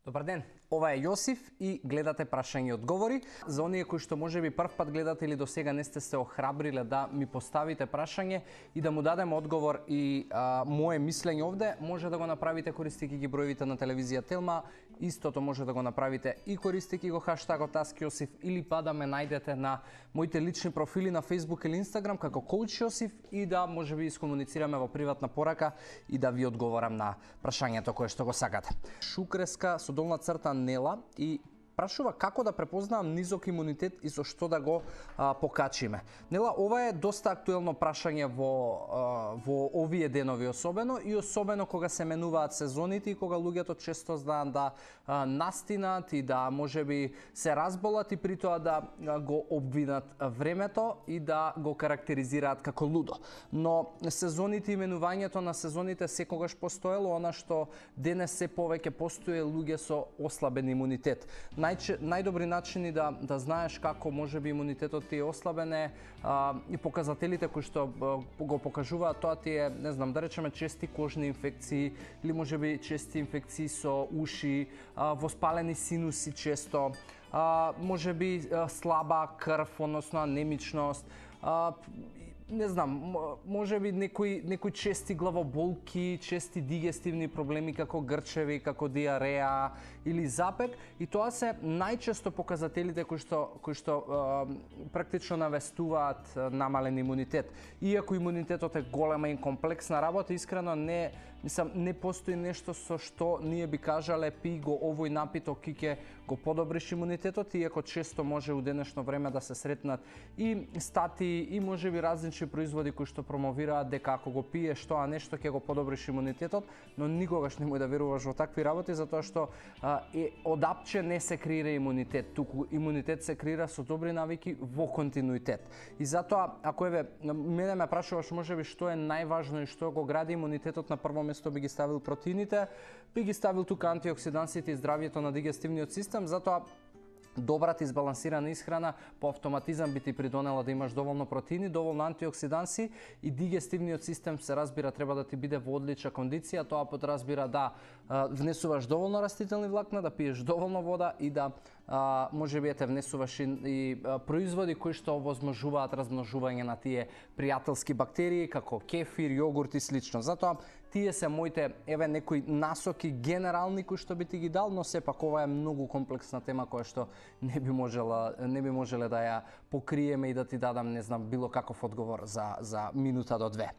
Добар ден, ова е Јосиф и гледате прашање и одговори. За оние кои што можеби прв пат гледате или до сега не сте се охрабриле да ми поставите прашање и да му дадем одговор и мое мислење овде, може да го направите користејќи ги броевите на телевизија Телма, истото може да го направите и користејќи го хаштагот #AskJosif или па да ме најдете на моите лични профили на Facebook или Instagram како Коуч Јосиф и да можеби искомуницираме во приватна порака и да ви одговорам на прашањето кое што го сакате. Шукреска со долна црта Нела и прашува како да препознавам низок имунитет и со што да го покачиме. Нела, ова е доста актуелно прашање во овие денови особено и особено кога се менуваат сезоните и кога луѓето често знаат да настинат и да можеби се разболат и при тоа да го обвинат времето и да го карактеризираат како лудо. Но сезоните и менувањето на сезоните секогаш постоело, она што денес се повеќе постои луѓе со ослабен имунитет. Најдобри начини да знаеш како можеби имунитетот ти е ослабен е и показателите кои што го покажуваат тоа ти е, не знам, да речеме чести кожни инфекции или можеби чести инфекции со уши, воспалени синуси често, можеби слаба крв, односно анемичност, не знам, можеби некои чести главоболки, чести дигестивни проблеми како грчеви, како диареа или запек, и тоа се најчесто показателите кои што практично навестуваат намален имунитет. Иако имунитетот е голема и комплексна работа, искрено не постои нешто со што ние би кажале пи го овој напиток и ќе го подобриш имунитетот, иако често може у денешно време да се сретнат и статии и можеби различни производи кои што промовираат дека ако го пиеш тоа нешто ќе го подобриш имунитетот, но никогаш немој да веруваш во такви работи, затоа што одапче не се креира имунитет, туку имунитет се креира со добри навики во континуитет. И затоа, ако мене ме прашуваш можеби што е најважно и што го гради имунитетот, на прво место би ги ставил протеините, би ги ставил тука антиоксидансите и здравјето на дигестивниот систем, затоа добрата избалансирана исхрана по автоматизам би ти придонела да имаш доволно протеини, доволно антиоксиданси и дигестивниот систем се разбира треба да ти биде во одлична кондиција. Тоа подразбира да внесуваш доволно растителни влакна, да пиеш доволно вода и да можеби те внесуваш и производи кои што овозможуваат размножување на тие пријателски бактерии како кефир, јогурт и слично. Затоа тие се моите некои насоки генерални кои што би ти ги дал, но сепак ова е многу комплексна тема која што не би можеле да ја покриеме и да ти дадам, не знам, било каков одговор за минута до две.